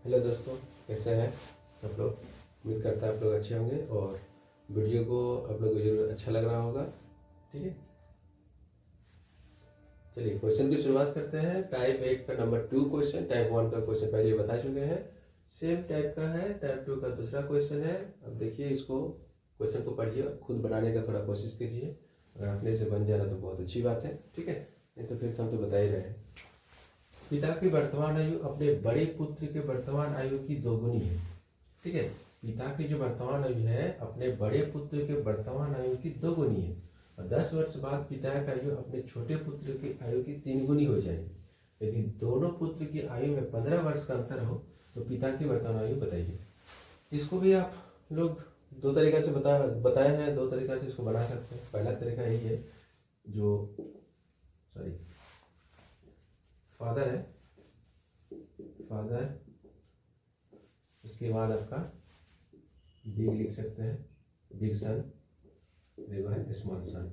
Hello दोस्तों, कैसे हैं आप लोग। उम्मीद करता है आप लोग अच्छे होंगे और वीडियो को आप लोग को जरूर अच्छा लग रहा होगा। ठीक है, चलिए क्वेश्चन की शुरुआत करते हैं। टाइप 8 का नंबर 2 क्वेश्चन, टाइप 1 का क्वेश्चन पहले बता चुके हैं, सेम टाइप का है। टाइप 2 का दूसरा क्वेश्चन है। अब देखिए, इसको क्वेश्चन को पढ़िए, खुद बनाने का थोड़ा कोशिश कीजिए। अगर अपने से बन जाना तो बहुत अच्छी बात है, ठीक है, नहीं तो फिर तो हम तो बता ही रहे हैं। पिता की वर्तमान आयु अपने बड़े पुत्र के वर्तमान आयु की दोगुनी है। ठीक है, पिता की जो वर्तमान आयु है अपने बड़े पुत्र के वर्तमान आयु की दोगुनी है और 10 वर्ष बाद पिता का आयु अपने छोटे पुत्र की आयु की 3 गुनी हो जाएगी। यदि दोनों पुत्र की आयु में 15 वर्ष का अंतर हो तो पिता की वर्तमान आयु बताइए। इसको भी आप लोग दो तरीका से बताए हैं, दो तरीका से इसको बना सकते हैं। पहला तरीका यही है, जो फादर है, फादर, उसके बाद आपका बिग लिख सकते हैं, बिग सन, स्मॉल सन।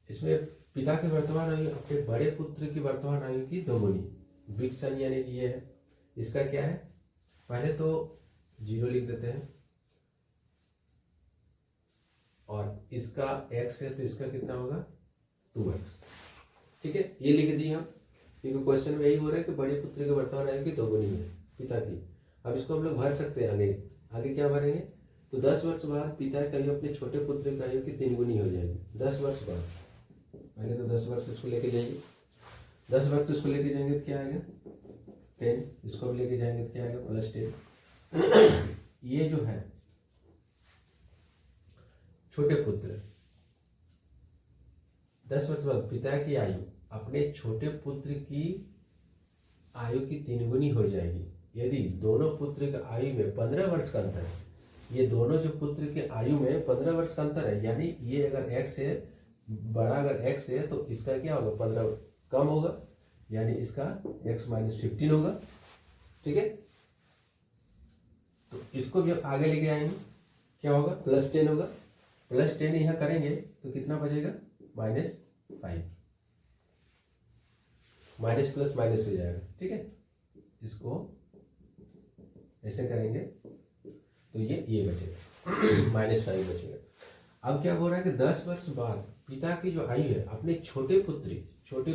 इसमें पिता की वर्तमान आयु अपने बड़े पुत्र की वर्तमान आयु की दोगुनी। बिग सन यानी कि ये है, इसका क्या है, पहले तो 0 लिख देते हैं और इसका x है तो इसका कितना होगा 2x। ठीक है, ये लिख दिए हम, क्योंकि क्वेश्चन में यही हो रहा है कि बड़े पुत्र के वर्तमान आयु की दोगुनी है पिता की। अब इसको हम लोग भर सकते हैं आगे। आगे क्या भरेंगे, तो 10 वर्ष बाद पिता की आयु अपने छोटे पुत्र की आयु की 3 गुनी हो जाएगी। 10 वर्ष बाद, पहले तो 10 वर्ष इसको लेके जाइए, 10 वर्ष इसको लेके जाएंगे तो क्या आएगा 10, इसको भी लेके जाएंगे तो क्या आएगा +10। ये जो है छोटे पुत्र, 10 वर्ष बाद पिता की आयु अपने छोटे पुत्र की आयु की 3 गुनी हो जाएगी यदि दोनों पुत्र की आयु में 15 वर्ष का अंतर है। ये दोनों जो पुत्र की आयु में 15 वर्ष का अंतर है, यानी ये अगर x है, बड़ा अगर x है तो इसका क्या होगा 15 कम होगा, यानी इसका x - 15 होगा। ठीक है, तो इसको भी आगे लेके आएंगे, क्या होगा +10 होगा। +10 यहाँ करेंगे तो कितना बचेगा -5, माइनस प्लस माइनस हो जाएगा। ठीक है, इसको ऐसे करेंगे तो ये बचेगा -5 बचेगा। अब क्या हो रहा है कि 10 वर्ष बाद पिता की जो आयु है अपने छोटे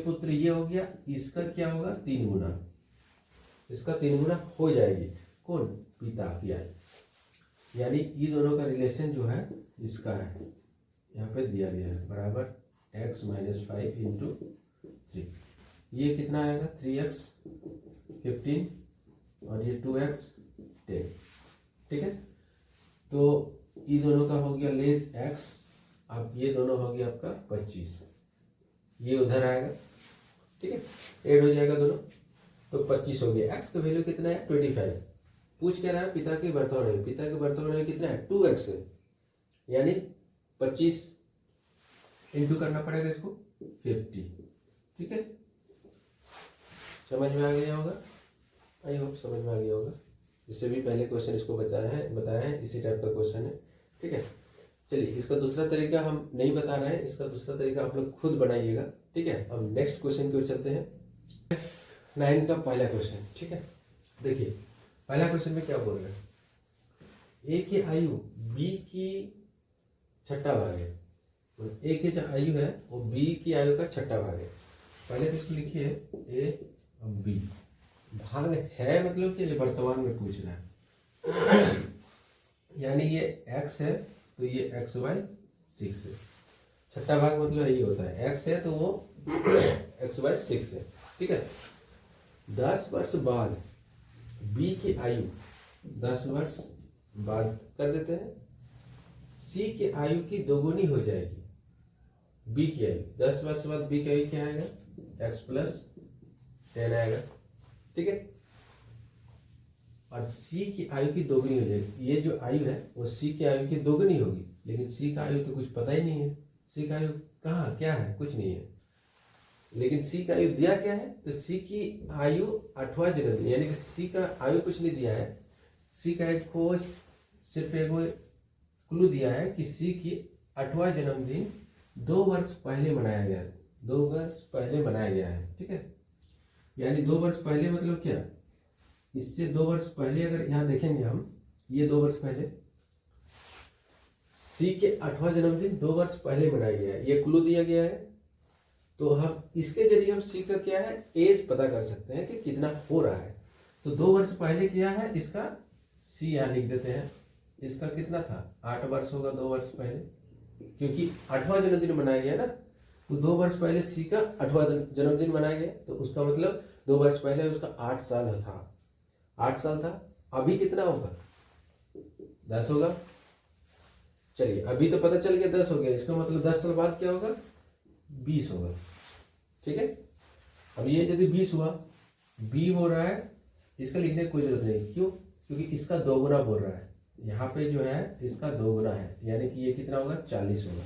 पुत्र ये हो गया, इसका क्या होगा 3 गुना, इसका 3 गुना हो जाएगी कौन, पिता की आयु। यानी ये दोनों का रिलेशन जो है इसका है, यहाँ पे दिया गया है, बराबर x - 5 × 3। ये कितना आएगा 3x 15 और ये 2x 10। ठीक है, तो ये दोनों का हो गया लेस x, अब ये दोनों हो गया आपका 25, ये उधर आएगा। ठीक है, ऐड हो जाएगा दोनों, तो 25 हो गया। x का वैल्यू कितना है 25। पूछ क्या रहा है, पिता की वर्तमान आयु, पिता की वर्तमान आयु कितना है 2x है, यानी 25 इंटू करना पड़ेगा इसको 50। ठीक है, समझ में आ गया होगा, आई होप समझ में आ गया होगा। इससे भी पहले क्वेश्चन इसको बताया है, इसी टाइप का क्वेश्चन है। ठीक है, चलिए इसका दूसरा तरीका हम नहीं बता रहे हैं, इसका दूसरा तरीका आप लोग खुद बनाइएगा। ठीक है, अब नेक्स्ट क्वेश्चन की ओर चलते हैं। 9 का पहला क्वेश्चन। ठीक है, देखिए पहला क्वेश्चन में क्या बोल रहे हैं, ए की आयु बी की छठा भाग है, ए की जो आयु है वो बी की आयु का छठा भाग है। पहले तो इसको लिखिए ए और बी, भाग है मतलब कि ये वर्तमान में पूछ रहा है, यानी ये x है तो ये x/6 है। छठा भाग मतलब यही होता है, x है तो वो x/6 है। ठीक है, 10 वर्ष बाद b की आयु 10 वर्ष बाद कर देते हैं, c की आयु की दोगुनी हो जाएगी। b की आयु 10 वर्ष बाद b की आयु क्या आएगा x + 10 आएगा। ठीक है, और c की आयु की दोगुनी हो जाएगी। ये जो आयु है वो c की आयु की दोगुनी होगी, लेकिन c का आयु तो कुछ पता ही नहीं है, c का आयु कहाँ क्या है, कुछ नहीं है। लेकिन c का आयु दिया क्या है, तो c की आयु 8वां जन्मदिन, यानी कि c का आयु कुछ नहीं दिया है। c का एक को सिर्फ एक क्लू दिया है कि c की 8वां जन्मदिन 2 वर्ष पहले मनाया गया है, 2 वर्ष पहले मनाया गया है। ठीक है, यानी 2 वर्ष पहले मतलब क्या, इससे 2 वर्ष पहले अगर यहाँ देखेंगे हम, ये 2 वर्ष पहले सी के 8वां जन्मदिन 2 वर्ष पहले मनाया गया है, ये क्लू दिया गया है। तो हम इसके जरिए हम सी का क्या है, एज पता कर सकते हैं कि कितना हो रहा है। तो 2 वर्ष पहले क्या है इसका, सी यहाँ लिख देते हैं, इसका कितना था, 8 वर्ष होगा 2 वर्ष पहले, क्योंकि 8वां जन्मदिन मनाया गया ना। तो 2 वर्ष पहले सी का 8वां जन्मदिन मनाया गया, तो उसका मतलब 2 वर्ष पहले उसका 8 साल था, 8 साल था। अभी कितना होगा, 10 होगा। चलिए अभी तो पता चल गया 10 हो गया, इसका मतलब 10 साल बाद क्या होगा, 20 होगा। ठीक है, अब ये यदि 20 हुआ, बी हो रहा है, इसका लिखने की कोई जरूरत नहीं, क्यों, क्योंकि इसका 2 गुना बोल रहा है, यहाँ पे जो है इसका 2 गुना है, यानी कि ये कितना होगा, 40 होगा।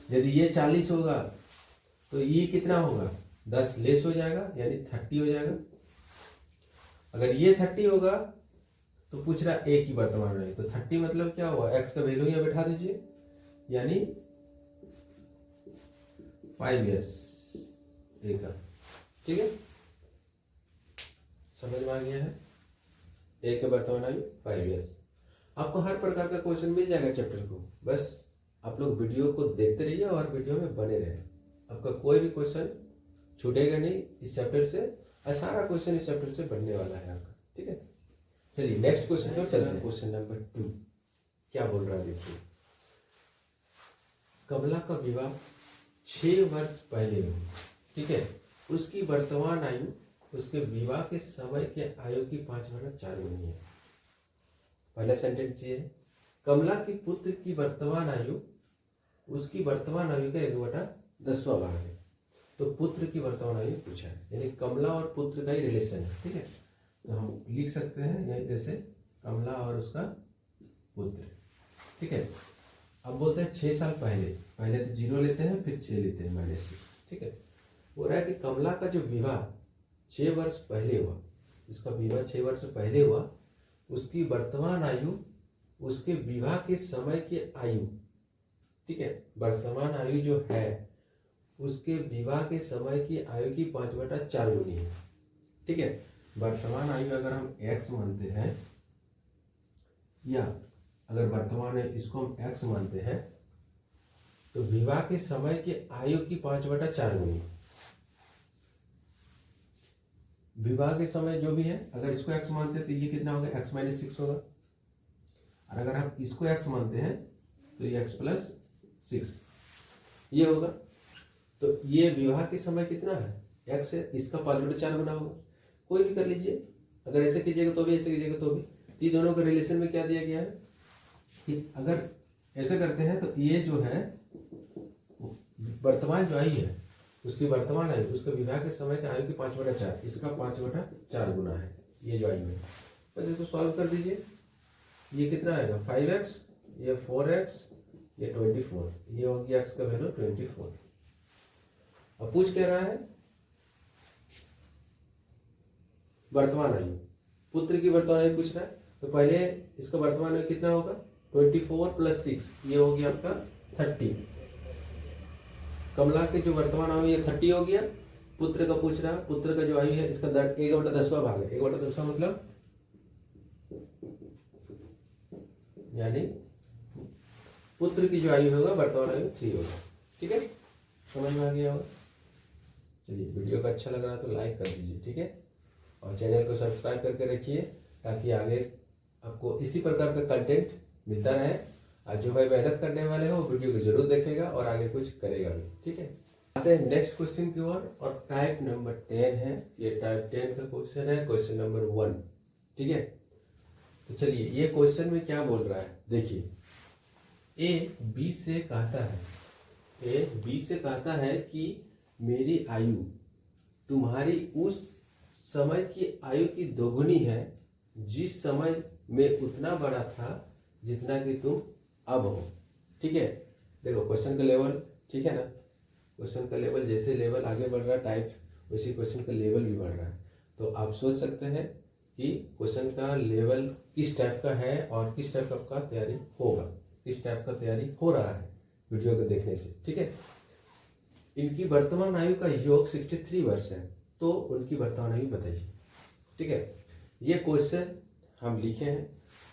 यदि ये 40 होगा तो ये कितना होगा, 10 लेस हो जाएगा, यानी 30 हो जाएगा। अगर ये 30 होगा तो पूछ रहा ए की वर्तमान आयु, तो 30 मतलब क्या हुआ, एक्स का वैल्यू यहाँ बैठा दीजिए, यानी 5 ईयर्स ए का। ठीक है, समझ में आ गया है, ए के वर्तमान आयु 5 ईयर्स। आपको हर प्रकार का क्वेश्चन मिल जाएगा चैप्टर को, बस आप लोग वीडियो को देखते रहिए और वीडियो में बने रहे, आपका कोई भी क्वेश्चन छूटेगा नहीं इस चैप्टर से, और सारा क्वेश्चन इस चैप्टर से बनने वाला है आपका। ठीक है, चलिए नेक्स्ट क्वेश्चन पर चलते हैं। क्वेश्चन नंबर 2 क्या बोल रहा है, देखिए, कमला का विवाह 6 वर्ष पहले हुआ। ठीक है, उसकी वर्तमान आयु उसके विवाह के समय के आयु की 5/4 गुनी है। पहला सेंटेंस ये है, कमला की पुत्र की वर्तमान आयु उसकी वर्तमान आयु का 1/10वां भाग है। तो पुत्र की वर्तमान आयु पूछा है, यानी कमला और पुत्र का ही रिलेशन है। ठीक है, तो हम लिख सकते हैं यही जैसे कमला और उसका पुत्र। ठीक है, अब बोलते हैं 6 साल पहले, पहले तो 0 लेते हैं फिर 6 लेते हैं -6। ठीक है, हो रहा है कि कमला का जो विवाह 6 वर्ष पहले हुआ, इसका विवाह 6 वर्ष पहले हुआ, उसकी वर्तमान आयु उसके विवाह के समय की आयु, ठीक है, वर्तमान आयु जो है उसके विवाह के समय की आयु की 5/4 गुनी है। ठीक है, वर्तमान आयु अगर हम x मानते हैं, या अगर वर्तमान है इसको हम x मानते हैं, तो विवाह के समय की आयु की 5/4 गुनी, विवाह के समय जो भी है अगर इसको x मानते हैं तो ये कितना होगा, x - 6 होगा, और अगर हम इसको x मानते हैं तो ये x + 6 ये होगा। तो ये विवाह के समय कितना है, x है, इसका 5/4 गुना होगा। कोई भी कर लीजिए, अगर ऐसे कीजिएगा तो भी, ऐसे कीजिएगा तो भी। ये दोनों के रिलेशन में क्या दिया गया है कि अगर ऐसे करते हैं तो ये जो है वर्तमान जो आयु है उसकी वर्तमान आयु उसके विवाह के समय की आयु की 5/4, इसका 5/4 गुना है ये जो आयु है। बस इसको सॉल्व कर दीजिए, ये कितना आएगा, 5x, ये 4x, ये 24, ये होगी x का वैल्यू 24। अब पूछ कह रहा है वर्तमान आयु, पुत्र की वर्तमान आयु पूछ रहा है, तो पहले इसका वर्तमान आयु कितना होगा, 24 + 6, ये हो गया आपका 30। कमला के जो वर्तमान आयु ये 30 हो गया। पुत्र का पूछ रहा है, पुत्र का जो आयु है इसका 1/10वां भाग है, 1/10वां मतलब यानी पुत्र की जो आयु होगा वर्तमान आयु 3 होगा। ठीक है, समझ में आ गया होगा। चलिए, वीडियो का अच्छा लग रहा है तो लाइक कर दीजिए। ठीक है, और चैनल को सब्सक्राइब करके रखिए ताकि आगे आपको इसी प्रकार का कंटेंट मिलता रहे। आज जो भाई मेहनत करने वाले हो वीडियो को जरूर देखेगा और आगे कुछ करेगा भी। ठीक है, आते हैं नेक्स्ट क्वेश्चन की ओर, और टाइप नंबर 10 है, ये टाइप 10 का क्वेश्चन है, क्वेश्चन नंबर 1। ठीक है, तो चलिए ये क्वेश्चन में क्या बोल रहा है, देखिए, ए बी से कहता है कि मेरी आयु तुम्हारी उस समय की आयु की दोगुनी है जिस समय में उतना बड़ा था जितना कि तुम अब हो। ठीक है, देखो क्वेश्चन का लेवल, ठीक है ना, क्वेश्चन का लेवल जैसे लेवल आगे बढ़ रहा है टाइप, वैसे क्वेश्चन का लेवल भी बढ़ रहा है। तो आप सोच सकते हैं कि क्वेश्चन का लेवल किस टाइप का है और किस टाइप का तैयारी होगा, किस टाइप का तैयारी हो रहा है वीडियो को देखने से। ठीक है, इनकी वर्तमान आयु का योग 63 वर्ष है तो उनकी प्रस्तावना भी बताइए। ठीक है, ये क्वेश्चन हम लिखे हैं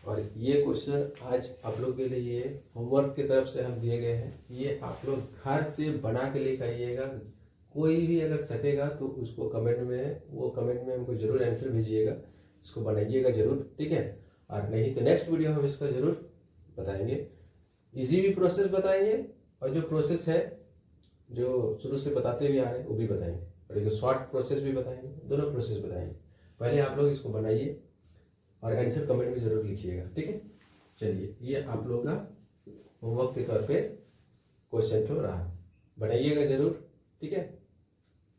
और ये क्वेश्चन आज आप लोग के लिए ये होमवर्क की तरफ से हम दिए गए हैं। ये आप लोग घर से बना के लेकर आइएगा। कोई भी अगर सकेगा तो उसको कमेंट में हमको जरूर आंसर भेजिएगा, इसको बनाइएगा जरूर। ठीक है, और नहीं तो नेक्स्ट वीडियो हम इसका जरूर बताएंगे। इजी भी प्रोसेस बताएंगे और जो प्रोसेस है जो शुरू से बताते हुए आ रहे हैं वो भी बताएंगे, और एक शॉर्ट प्रोसेस भी बताएंगे, दोनों प्रोसेस बताएंगे। पहले आप लोग इसको बनाइए और आंसर कमेंट में जरूर लिखिएगा। ठीक है, चलिए ये आप लोगों का होमवर्क के तौर पे क्वेश्चन तो रहा, बनाइएगा जरूर। ठीक है,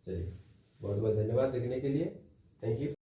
चलिए बहुत बहुत धन्यवाद देखने के लिए। Thank you.